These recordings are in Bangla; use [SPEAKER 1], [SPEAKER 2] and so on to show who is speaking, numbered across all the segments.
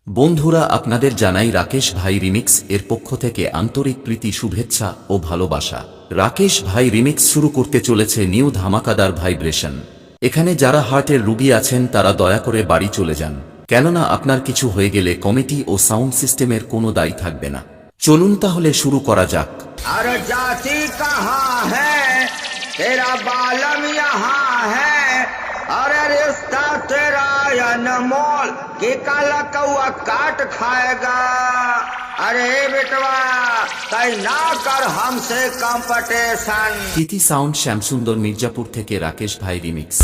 [SPEAKER 1] বন্ধুরা, আপনাদের জানাই রাকেশ ভাই রিমিক্স এর পক্ষ থেকে আন্তরিক প্রীতি, শুভেচ্ছা ও ভালোবাসা। রাকেশ ভাই রিমিক্স শুরু করতে চলেছে নিউ ধামাকাদার ভাইব্রেশন। এখানে যারা হার্টের রুগী আছেন তারা দয়া করে বাড়ি চলে যান, কেননা আপনার কিছু হয়ে গেলে কমিটি ও সাউন্ড সিস্টেমের কোনো দায়ী থাকবে না। চলুন তাহলে শুরু করা যাক।
[SPEAKER 2] আর জাতি कहाँ है तेरा बालम यहाँ है अरे रिश्ता तेरा अनमोल कि काला कौआ काट खाएगा। अरे बेटवा तय ना कर हमसे कंपटीशन।
[SPEAKER 1] তিথি সাউন্ড, শ্যামসুন্দর, মির্জাপুর থেকে রাকেশ ভাই রিমিক্স।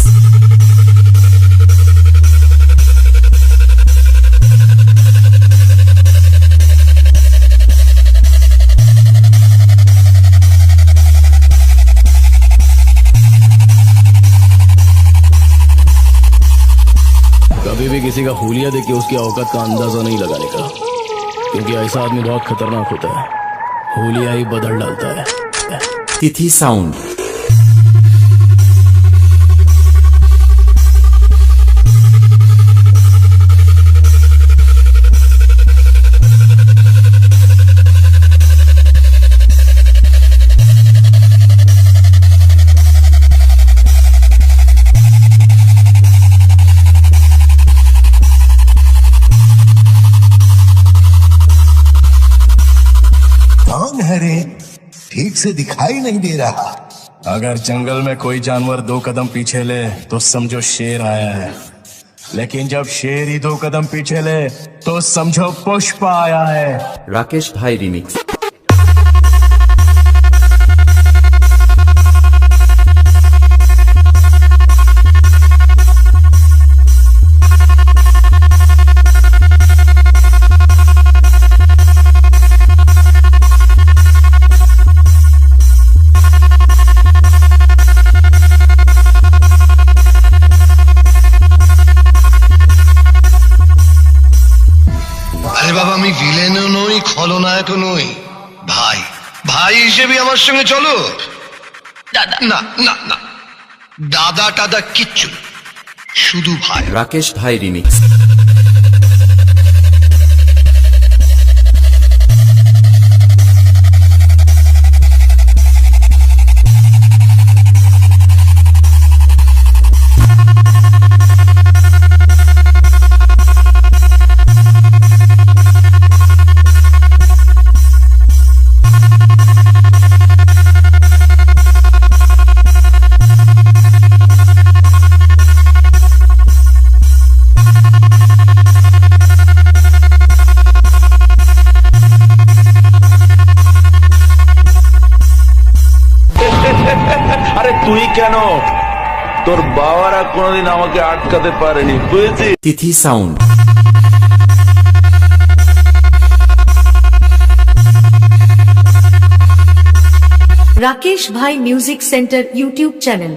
[SPEAKER 3] कभी भी किसी का हुलिया देख के उसकी औकात का अंदाजा नहीं लगाने का, क्योंकि ऐसा आदमी बहुत खतरनाक होता है। हुलिया ही बदल डालता है।
[SPEAKER 1] তিথি সাউন্ড।
[SPEAKER 4] कौन है रे? ठीक से दिखाई नहीं दे रहा।
[SPEAKER 3] अगर जंगल में कोई जानवर 2 कदम पीछे ले तो समझो शेर आया है, लेकिन जब शेर ही 2 कदम पीछे ले तो समझो पुष्प आया है।
[SPEAKER 1] রাকেশ ভাই রিমিক্স।
[SPEAKER 5] আরে বাবা, আমি ভিলেনও নই, খলনায়কও নই। ভাই ভাই হিসেবে আমার সঙ্গে চলো। দাদা না না না, দাদা টাদা কিচ্ছু না, শুধু ভাই।
[SPEAKER 1] রাকেশ ভাই রিমিক্স।
[SPEAKER 6] আরে তুই কেন? তোর বাবারা কোনোদিন আমাকে আটকাতে পারেনি, বুঝেছিস?
[SPEAKER 1] তিথি সাউন্ড।
[SPEAKER 7] রাকেশ ভাই মিউজিক সেন্টার ইউটিউব চ্যানেল।